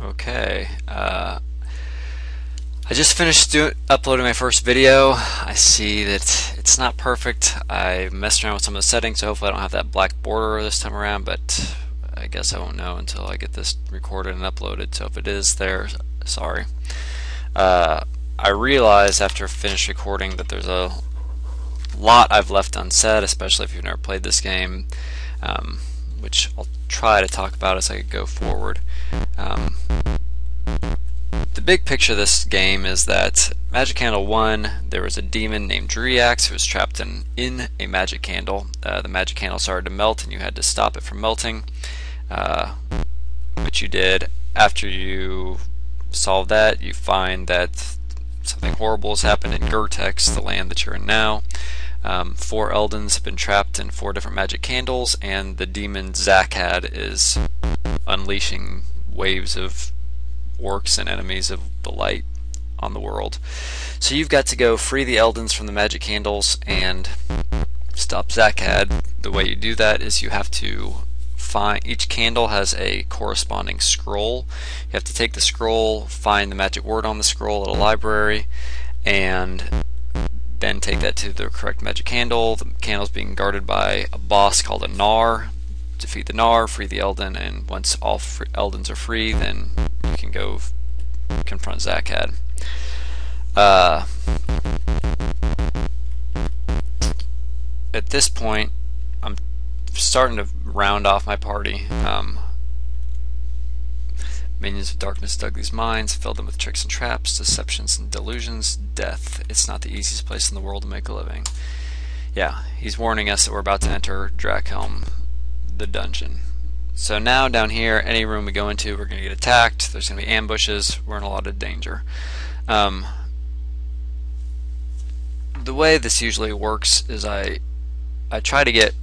Okay, I just finished uploading my first video. I see that it's not perfect. I messed around with some of the settings, so hopefully I don't have that black border this time around, but I guess I won't know until I get this recorded and uploaded, so if it is there, sorry. I realized after I finished recording that there's a lot I've left unsaid, especially if you've never played this game, which I'll try to talk about as I go forward. The big picture of this game is that Magic Candle 1, there was a demon named Duriax who was trapped in a magic candle. The magic candle started to melt and you had to stop it from melting, which you did. After you solve that, you find that something horrible has happened in Gurtex, the land that you're in now. 4 Eldens have been trapped in 4 different magic candles, and the demon Zakad is unleashing waves of orcs and enemies of the light on the world. So you've got to go free the Eldens from the magic candles and stop Zakad. The way you do that is you have to find, each candle has a corresponding scroll. You have to take the scroll, find the magic word on the scroll at a library, and then take that to the correct magic candle. The candle's being guarded by a boss called a Gnar. Defeat the Gnar, free the Elden, and once all Eldens are free, then you can go confront Zakad. At this point, I'm starting to round off my party. Minions of Darkness dug these mines, filled them with tricks and traps, deceptions and delusions, death. It's not the easiest place in the world to make a living. Yeah, he's warning us that we're about to enter Drakhelm, the dungeon. So now down here, any room we go into, we're going to get attacked. There's going to be ambushes. We're in a lot of danger. The way this usually works is I try to get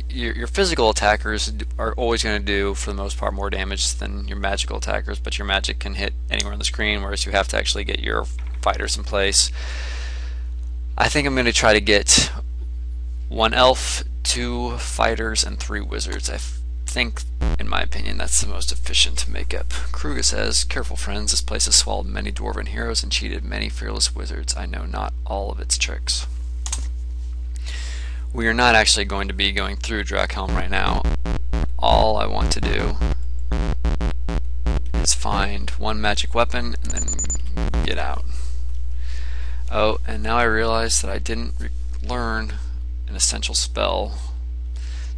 your physical attackers are always going to do, for the most part, more damage than your magical attackers, but your magic can hit anywhere on the screen, whereas you have to actually get your fighters in place. I think I'm going to try to get 1 elf, 2 fighters, and 3 wizards. I think, in my opinion, that's the most efficient makeup. Kruga says, "Careful, friends, this place has swallowed many dwarven heroes and cheated many fearless wizards. I know not all of its tricks." We are not actually going to be going through Drakhelm right now. All I want to do is find 1 magic weapon and then get out. Oh, and now I realize that I didn't learn an essential spell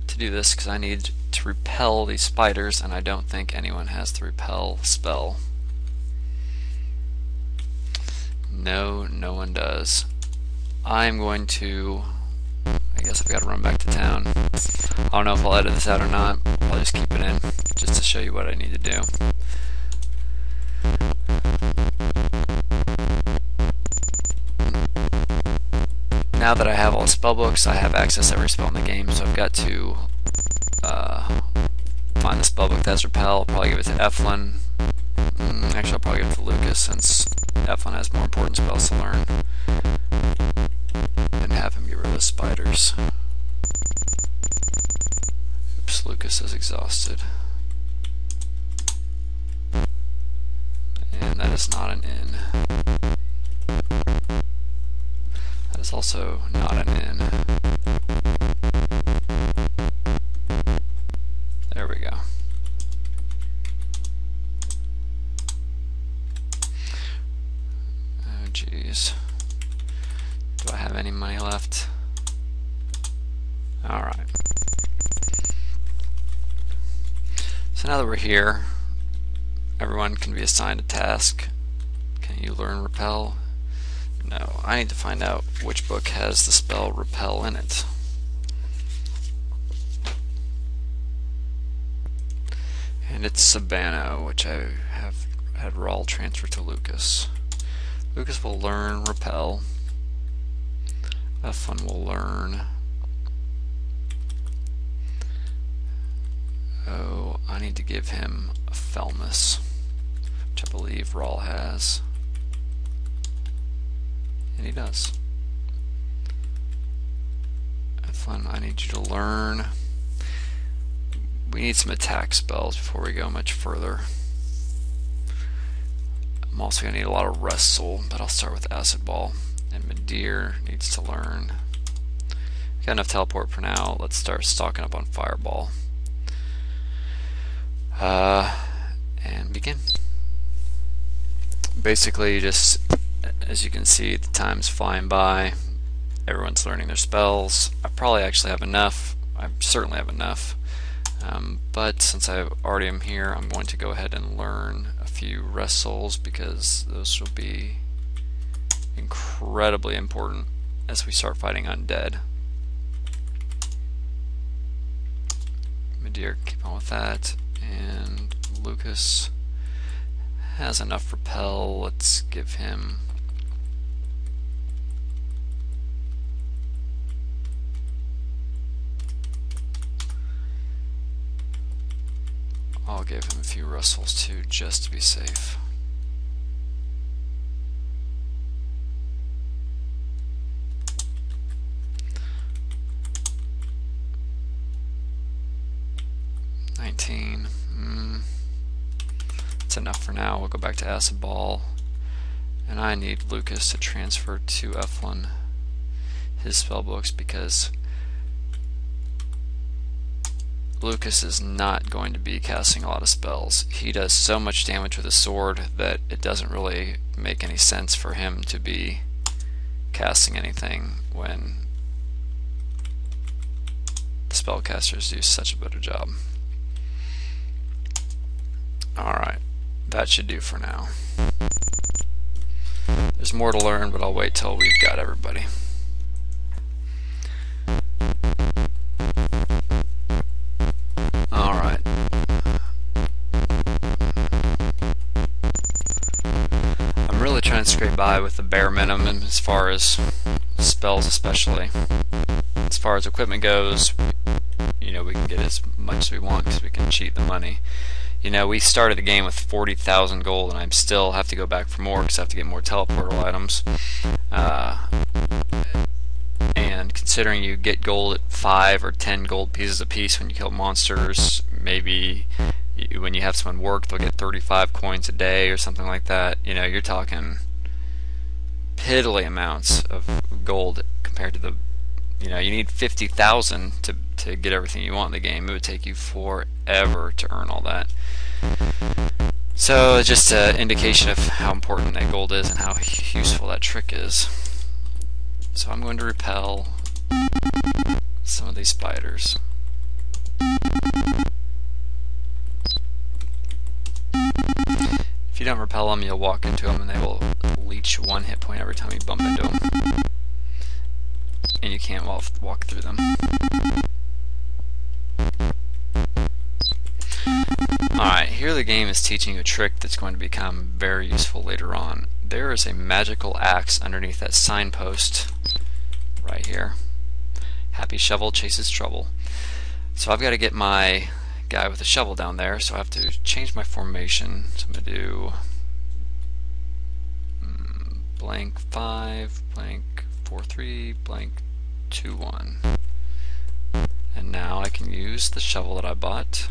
to do this, because I need to repel these spiders, and I don't think anyone has the repel spell. No, no one does. I'm going to, I guess I've got to run back to town. I don't know if I'll edit this out or not. I'll just keep it in just to show you what I need to do. Now that I have all the spell books, I have access to every spell in the game, so I've got to find the spell book that has repel. I'll probably give it to Eflin. Actually, I'll probably give it to Lucas, since Eflin has more important spells to learn. And have him get rid of the spiders. Oops, Lucas is exhausted. And that is not an inn. That is also not an inn. There we go. Oh jeez. Do I have any money left? Alright. So now that we're here, everyone can be assigned a task. Can you learn repel? No, I need to find out which book has the spell repel in it. And it's Sabano, which I have had Rawl transfer to Lucas. Lucas will learn repel. Eflin will learn. Oh, I need to give him a Felmus, which I believe Rawl has. And he does. Eflin, I need you to learn. We need some attack spells before we go much further. I'm also going to need a lot of Wrestle, but I'll start with Acid Ball. And Midir needs to learn. Got enough teleport for now. Let's start stocking up on Fireball. And begin. Basically, just as you can see, the time's flying by. Everyone's learning their spells. I probably actually have enough. I certainly have enough. But since I already am here, I'm going to go ahead and learn a few Wrestles because those will be incredibly important as we start fighting undead. Midir, keep on with that. And Lucas has enough Repel. Let's give him I'll give him a few Wrestles too, just to be safe. It's enough for now. We'll go back to Acid Ball. And I need Lucas to transfer to Eflin his spellbooks because Lucas is not going to be casting a lot of spells. He does so much damage with his sword that it doesn't really make any sense for him to be casting anything when the spellcasters do such a better job. Alright, that should do for now. There's more to learn, but I'll wait till we've got everybody. Alright. I'm really trying to scrape by with the bare minimum as far as spells especially. As far as equipment goes, you know, we can get as much as we want because we can cheat the money. You know, we started the game with 40,000 gold and I still have to go back for more because I have to get more teleportal items. And considering you get gold at 5 or 10 gold pieces a piece when you kill monsters, maybe when you have someone work they'll get 35 coins a day or something like that. You know, you're talking piddly amounts of gold compared to the, you know, you need 50,000 to get everything you want in the game. It would take you forever to earn all that. So it's just an indication of how important that gold is and how useful that trick is. So I'm going to repel some of these spiders. If you don't repel them, you'll walk into them and they will leech 1 hit point every time you bump into them. And you can't walk through them. Alright, here the game is teaching you a trick that's going to become very useful later on. There is a magical axe underneath that signpost right here. Happy shovel chases trouble. So I've got to get my guy with the shovel down there, so I have to change my formation. So I'm going to do blank 5, blank 4, 3, blank 2, 1. And now I can use the shovel that I bought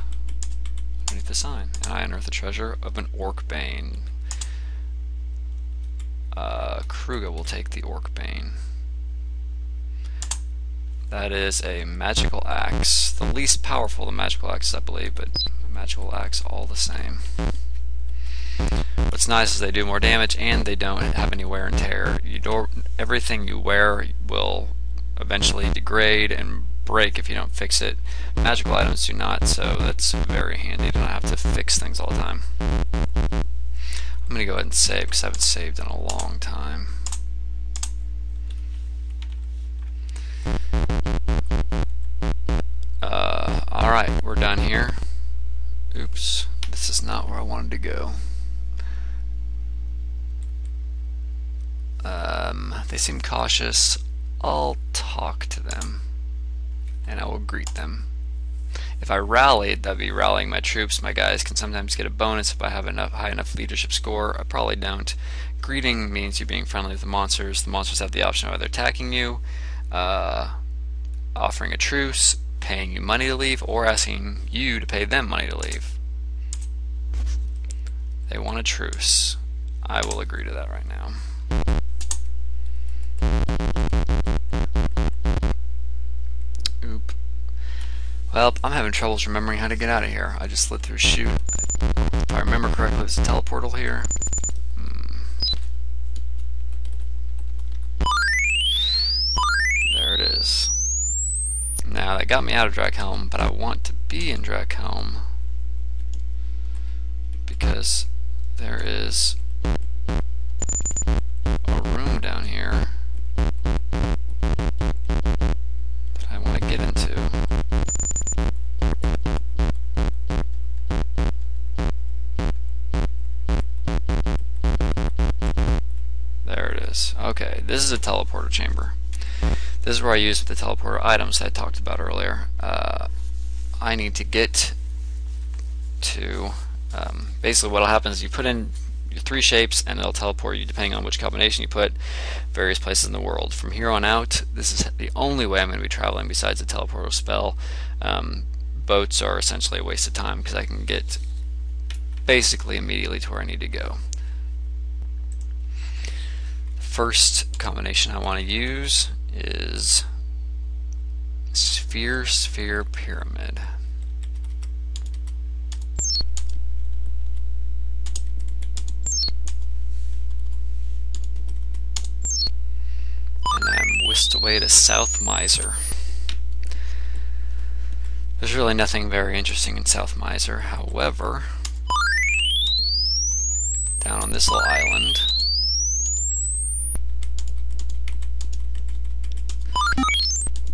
underneath the sign. And I unearth the treasure of an Orc Bane. Kruga will take the Orc Bane. That is a magical axe. The least powerful of the magical axes, I believe, but a magical axe all the same. What's nice is they do more damage and they don't have any wear and tear. Everything you wear will eventually degrade and break if you don't fix it. Magical items do not, so that's very handy to not have to fix things all the time. I'm going to go ahead and save because I haven't saved in a long time. Alright, we're done here. Oops, this is not where I wanted to go. They seem cautious. I'll talk to them and I will greet them. If I rallied, that'd be rallying my troops. My guys can sometimes get a bonus if I have high enough leadership score. I probably don't. Greeting means you're being friendly with the monsters. The monsters have the option of either attacking you, offering a truce, paying you money to leave, or asking you to pay them money to leave. They want a truce. I will agree to that right now. Oop. Well, I'm having troubles remembering how to get out of here. I just slid through chute. If I remember correctly, there's a teleportal here. There it is. Now, that got me out of Drakhelm, but I want to be in Drakhelm because there is a room down here that I want to get into. There it is. Okay, this is a teleporter chamber. This is where I use the teleporter items I talked about earlier. I need to get to basically what will happen is you put in your 3 shapes and it'll teleport you, depending on which combination you put, various places in the world. From here on out, this is the only way I'm going to be traveling besides the teleporter spell. Boats are essentially a waste of time because I can get basically immediately to where I need to go. The first combination I want to use is sphere, sphere, pyramid. And I'm whisked away to South Miser. There's really nothing very interesting in South Miser, however, down on this little island,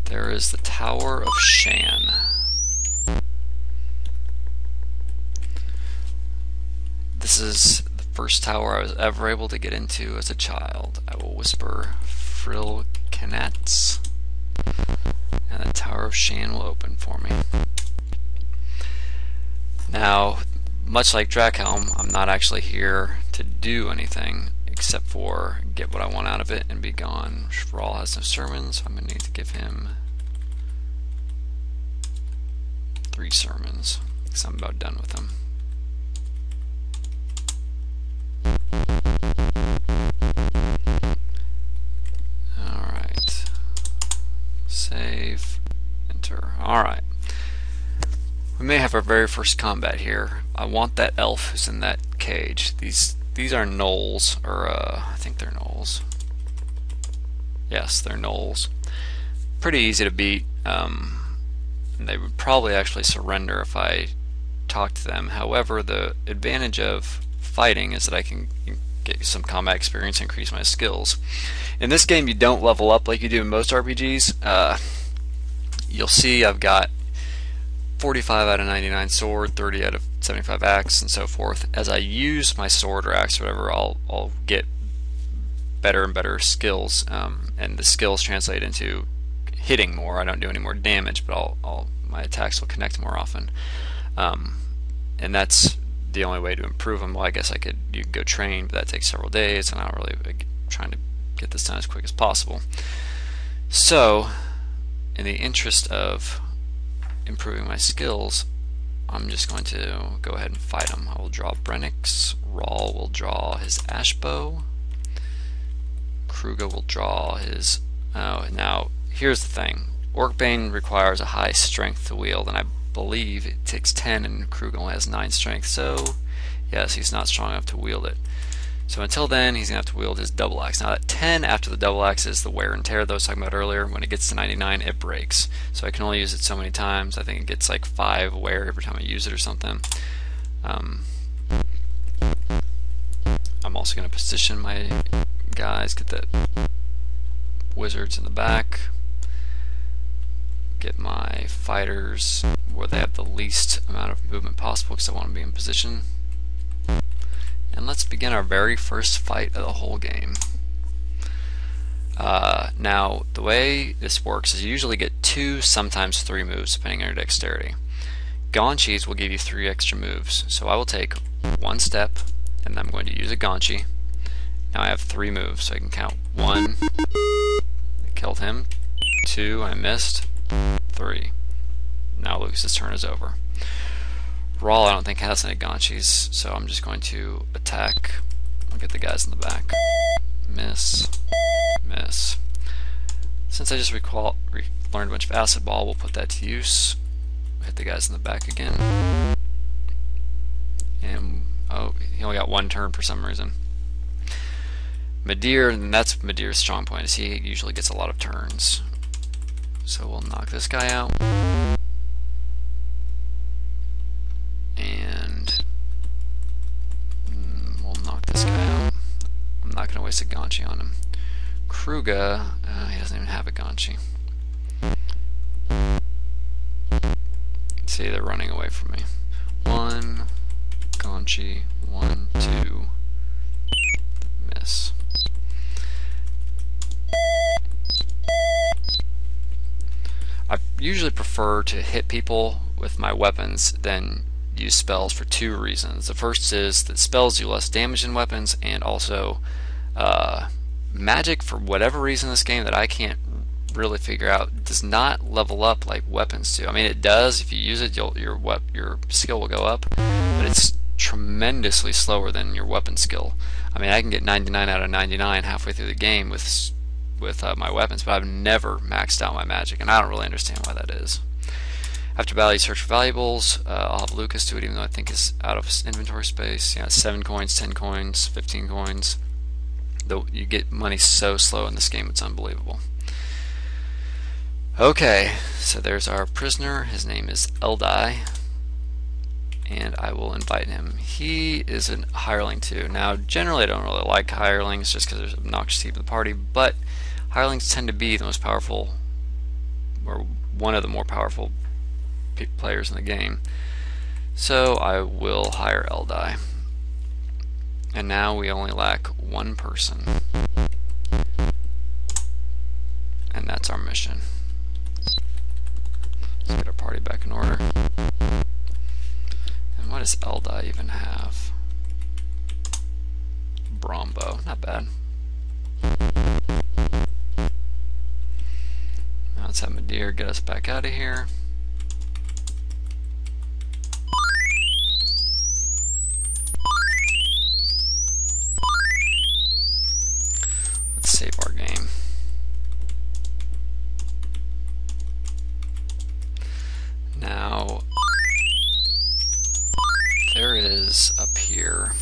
there is the Tower of Shan. This is the first tower I was ever able to get into as a child. I will whisper Frilkenats, and the Tower of Shan will open for me. Now, much like Drakhelm, I'm not actually here to do anything except for get what I want out of it and be gone. Thrall has no sermons, so I'm going to need to give him 3 sermons because I'm about done with him. Alright. Save. Enter. Alright. We may have our very first combat here. I want that elf who's in that cage. These are gnolls, or I think they're gnolls. Yes, they're gnolls. Pretty easy to beat. They would probably actually surrender if I talked to them. However, the advantage of fighting is that I can get some combat experience and increase my skills. In this game, you don't level up like you do in most RPGs. You'll see I've got 45 out of 99 sword, 30 out of 75 axe, and so forth. As I use my sword or axe or whatever, I'll get better and better skills, and the skills translate into hitting more. I don't do any more damage, but my attacks will connect more often, and that's the only way to improve them. Well, I guess you could go train, but that takes several days, and I'm really trying to get this done as quick as possible. So, in the interest of improving my skills, I'm just going to go ahead and fight him. I will draw Brennix. Rahl will draw his Ashbow. Kruga will draw his... Oh, now, here's the thing. Orcbane requires a high strength to wield, and I believe it takes 10, and Kruga only has 9 strength, so yes, he's not strong enough to wield it. So until then, he's going to have to wield his double axe. Now that 10 after the double axe is the wear and tear that I was talking about earlier. When it gets to 99, it breaks. So I can only use it so many times. I think it gets like 5 wear every time I use it or something. I'm also going to position my guys, get the wizards in the back, get my fighters where they have the least amount of movement possible because I want to be in position. And let's begin our very first fight of the whole game. Now, the way this works is you usually get 2, sometimes 3 moves, depending on your dexterity. Gaunchies will give you 3 extra moves. So I will take 1 step, and I'm going to use a Gaunchi. Now I have 3 moves, so I can count 1, I killed him, 2, I missed, 3. Now Lucas's turn is over. Rahl I don't think has any Gaunchis, so I'm just going to attack I'll get the guys in the back. Miss, miss. Since I just learned a bunch of acid ball, we'll put that to use. Hit the guys in the back again. And oh, he only got one turn for some reason. Midir, and that's Midir's strong point, is he usually gets a lot of turns. So we'll knock this guy out. And we'll knock this guy out. I'm not going to waste a Ganchi on him. Kruga, he doesn't even have a Ganchi. See, they're running away from me. 1, Ganchi, 1, 2, miss. I usually prefer to hit people with my weapons than use spells for two reasons. The first is that spells do less damage than weapons, and also magic, for whatever reason in this game that I can't really figure out, does not level up like weapons do. I mean, it does. If you use it, your skill will go up, but it's tremendously slower than your weapon skill. I mean, I can get 99 out of 99 halfway through the game with my weapons, but I've never maxed out my magic, and I don't really understand why that is. After battle, you search for valuables. I'll have Lucas do it, even though I think it's out of inventory space. Yeah, 7 coins, 10 coins, 15 coins. Though you get money so slow in this game, it's unbelievable. Okay, so there's our prisoner. His name is Eldai, and I will invite him. He is a hireling too. Now, generally I don't really like hirelings just because there's obnoxious people in the party, but hirelings tend to be the most powerful, or one of the more powerful players in the game. So I will hire Eldai. And now we only lack one person. And that's our mission. Let's get our party back in order. And what does Eldai even have? Brombo, not bad. Now let's have Midir get us back out of here. Let's save our game. Now, there is up here.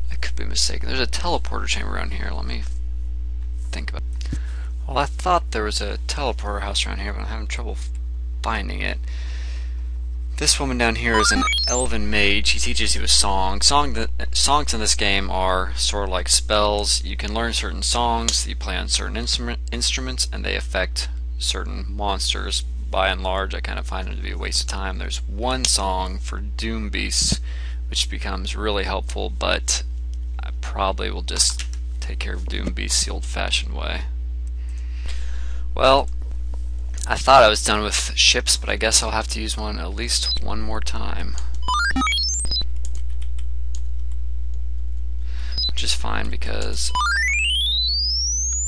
I could be mistaken. There's a teleporter chamber around here. Let me think about it. Well, I thought there was a teleporter house around here, but I'm having trouble finding it. This woman down here is an elven mage. He teaches you a song. Songs in this game are sort of like spells. You can learn certain songs that you play on certain instruments, and they affect certain monsters. By and large, I kind of find it to be a waste of time. There's one song for Doom Beasts, which becomes really helpful, but I probably will just take care of Doom Beasts the old-fashioned way. Well, I thought I was done with ships, but I guess I'll have to use one at least one more time. Which is fine because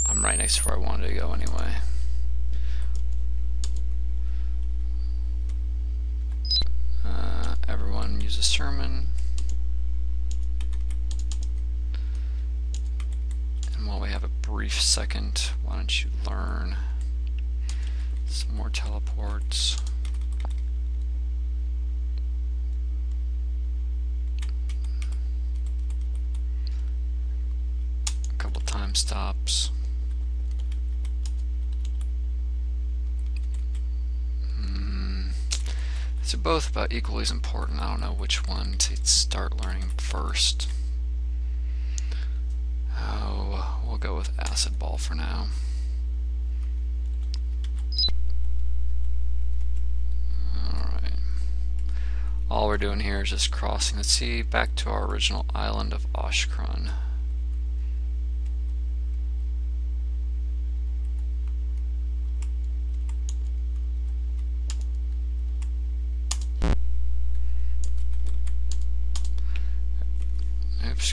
I'm right next to where I wanted to go anyway. Everyone use a sermon. And while we have a brief second, why don't you learn some more teleports. A couple time stops. They're both about equally as important. I don't know which one to start learning first. Oh, we'll go with acid ball for now. Alright. All we're doing here is just crossing the sea back to our original island of Oshkron.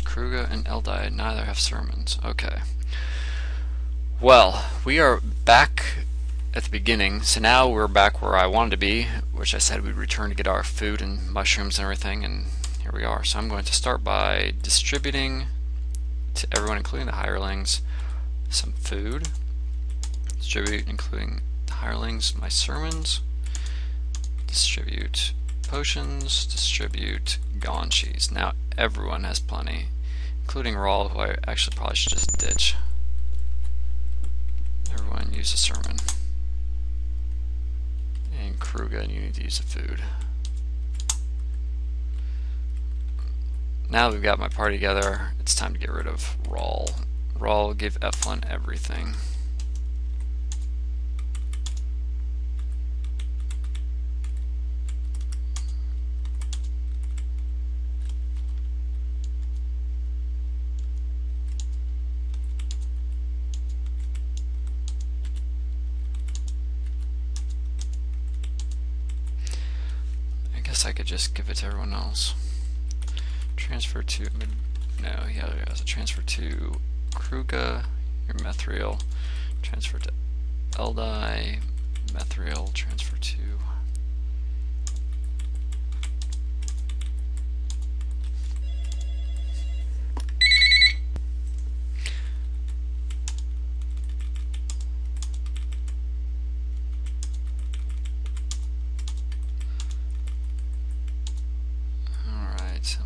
Kruga and Eldai neither have sermons. Okay. Well, we are back at the beginning, so now we're back where I wanted to be. which I said we'd return to get our food and mushrooms and everything, and here we are. So I'm going to start by distributing to everyone, including the hirelings, some food. Distribute, including the hirelings, my sermons. Distribute potions. Distribute Gaunchies. Now everyone has plenty, including Rawl, who I actually probably should just ditch. Everyone use a sermon. And Kruga, you need to use the food. Now that we've got my party together, it's time to get rid of Rawl. Rawl, give Eflin everything. I guess I could just give it to everyone else. Transfer to, no, yeah, there has a transfer to Kruga, your Methriel. Transfer to Eldai, Methriel. Transfer to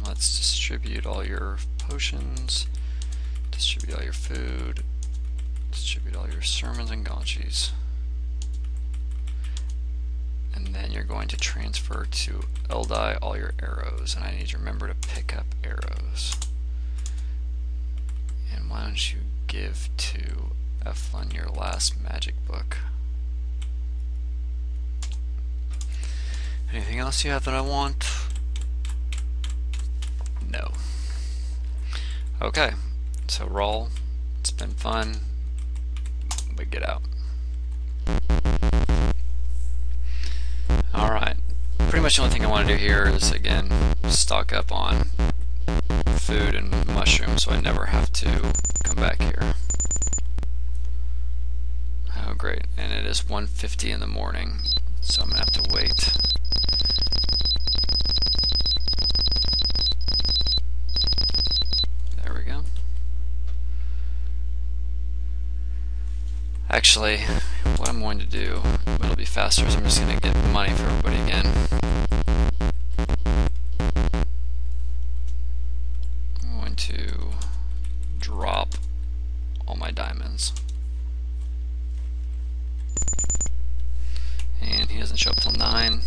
let's distribute all your potions, distribute all your food, distribute all your sermons and Gaunchies. And then you're going to transfer to Eldai all your arrows, and I need you to remember to pick up arrows. And why don't you give to Eflin your last magic book. Anything else you have that I want? No. Okay, so Rawl, it's been fun, but get out. Alright, pretty much the only thing I want to do here is, again, stock up on food and mushrooms so I never have to come back here. Oh great, and it is 1:50 in the morning, so I'm going to have to wait. Actually, what I'm going to do, it'll be faster, is I'm just going to get money for everybody again. I'm going to drop all my diamonds. And he doesn't show up till 9.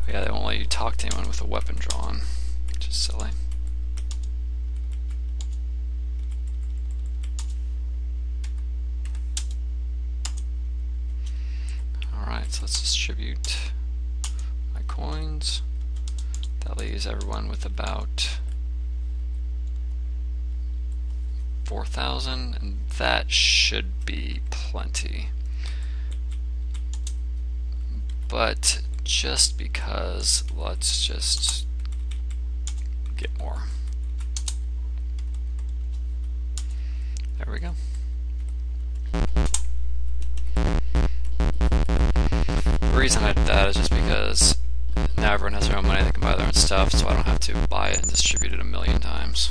Oh yeah, they won't let you talk to anyone with a weapon drawn, which is silly. So let's distribute my coins. That leaves everyone with about 4,000, and that should be plenty. But just because, let's just get more. There we go. The reason I did that is just because now everyone has their own money, they can buy their own stuff, so I don't have to buy it and distribute it a million times.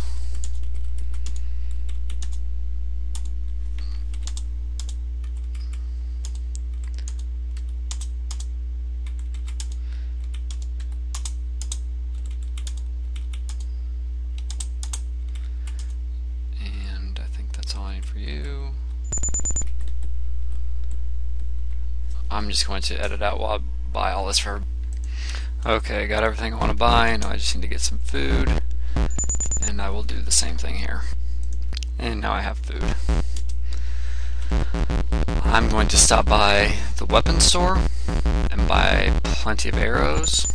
And I think that's all I need for you. I'm just going to edit out while I buy all this for everybody. Okay, got everything I want to buy. Now I just need to get some food, and I will do the same thing here. And now I have food. I'm going to stop by the weapons store and buy plenty of arrows.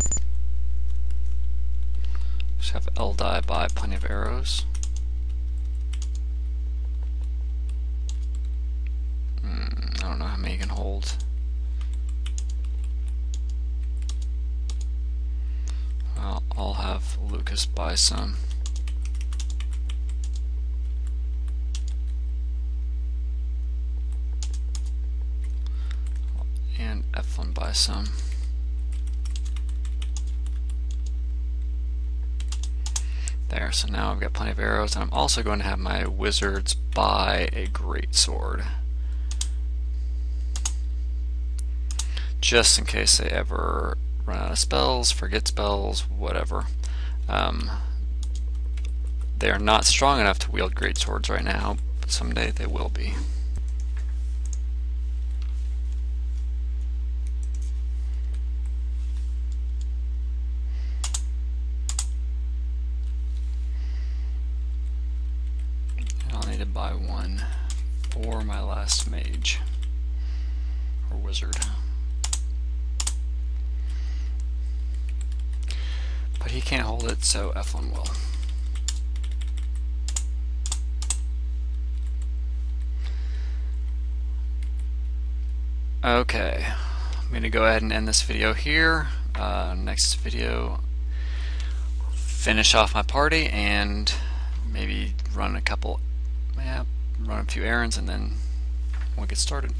Just have Eldai buy plenty of arrows. I don't know how many you can hold. I'll have Lucas buy some. F1 by some. There, so now I've got plenty of arrows, and I'm also going to have my wizards buy a greatsword, just in case they ever run out of spells, forget spells, whatever. They are not strong enough to wield greatswords right now, but someday they will be. I'll need to buy one for my last mage or wizard. But he can't hold it, so F1 will. Okay, I'm going to go ahead and end this video here. Next video, finish off my party and maybe run a few errands, and then we'll get started.